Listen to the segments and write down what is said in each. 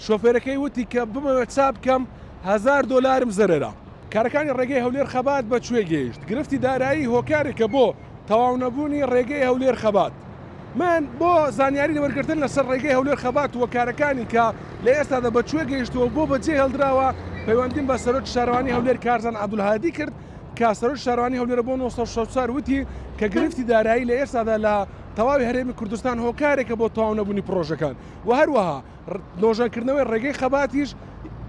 شۆفێرەکەی وتی کە بمەوێت چاپ بکەم 1000 دلارم زەرەرە. کارەکانی ڕێگەی هەولێر خەبات بەکوێ گەیشت؟ گرفتی دارایی هۆکارێکە بۆ تەواو نەبوونی ڕێگەی هەولێر خەبات. من بۆ زانیاری وەرگرتن لەسەر ڕێگەی هەولێر خەبات و کارەکانی کە لە ئێستادا بەکوێ گەیشتووە بۆ بەجێ هەڵدراوە پەیوەندیم بە سەرۆکی شارەوانی هەولێر کارزان عەبدولهادی کرد کە سەرۆکی شارەوانی هەولێر بۆ 964 وتی کە گرفتی دارایی لە ئێستادا لە تەواوی هەرێمی کوردستان هۆکارێکە بۆ تەواو نەبوونی پرۆژەکان و هەروەها نۆژەنکردنەوەی ڕێگەی خەباتیش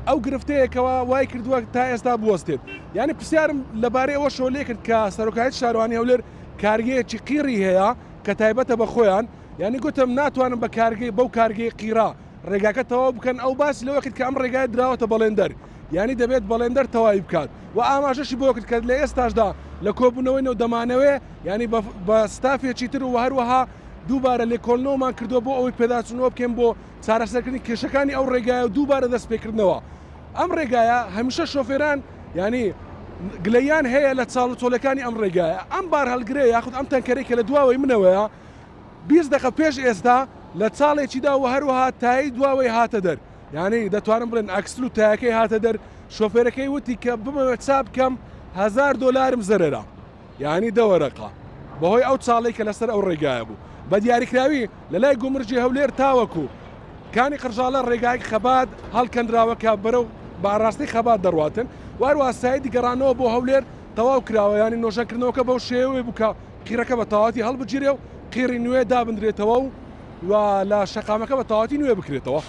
ئەو گرفتەیەکەوە وای کردووە تا ئێستا بوەستێت. یعنی پرسیارم لەبارەی ئەوە شەو لێ کرد کە سەرۆکایەتی شارەوانی هەولێر کارگەیەکی قیڕی هەیە کە تایبەتە بە خۆیان، یعنی گوتم ناتوانم بە کارگەی بەو کارگەی قیرا ڕێگاکە تەواو بکەن. ئەو باسی لەوە کرد کە ئەم ڕێگای دراوەتە بەڵێندەر، یعنی دەبێت بەڵێندەر تەواوی بکات و ئاماژەشی بۆ کرد کە لە ئێستاشدا لە کۆبوونەوەی نەو دەمانەوێ ینی بە ستافێکی تر و هەروەها دووبارە لێکۆڵنەوەمان کردووە بۆ ئەوەی پێداچوونەوە بکەین بۆ چارەسەرکردنی کێشەکانی ئەو ڕێگایە و دووبارە دەستپێکردنەوە. ئەم ڕێگایە هەمیشە شۆفێران ینی گلەیان هەیە لە چاڵ و چۆلەکانی ئەم ڕێگایە. ئەم بار هەڵگرێ یاخود ئەم تەنکەرێکە لە دواوەی منەوەیە 20 دقە پێش ئێستا لە چاڵێکیدا و هەروەها تایی دواوەی هاتە دەر، یعنی دەتوانم بڵێن ئەکسل و تایەکەی هاتە دەر. شۆفێرەکەی وتی کە بمەوێت چاپ بکەم 1000 دلارم زەرەرە، یعنی دەوەرەقە بەهۆی ئەو چاڵی کە لەسەر ئەو ڕێگایە بوو. بە دیاریکراوی لە لای گومرجی هەولێر تاوەکو کانی قرژاڵە ڕێگای خەبات هەڵکەندراوەکە بەرەو باڕاستی خەبات دەڕواتن واروا سایدی گەڕانەوە بۆ هەولێر تەواو کراوە، ینی نۆژەکردنەوەکە بەو شێوەیە بووکە قیرەکە بە تەواوەتی هەڵبگیرێ و قیری نوێ دابدرێتەوە و لە شەقامەکە بە تەواوەتی نوێ بکرێتەوە.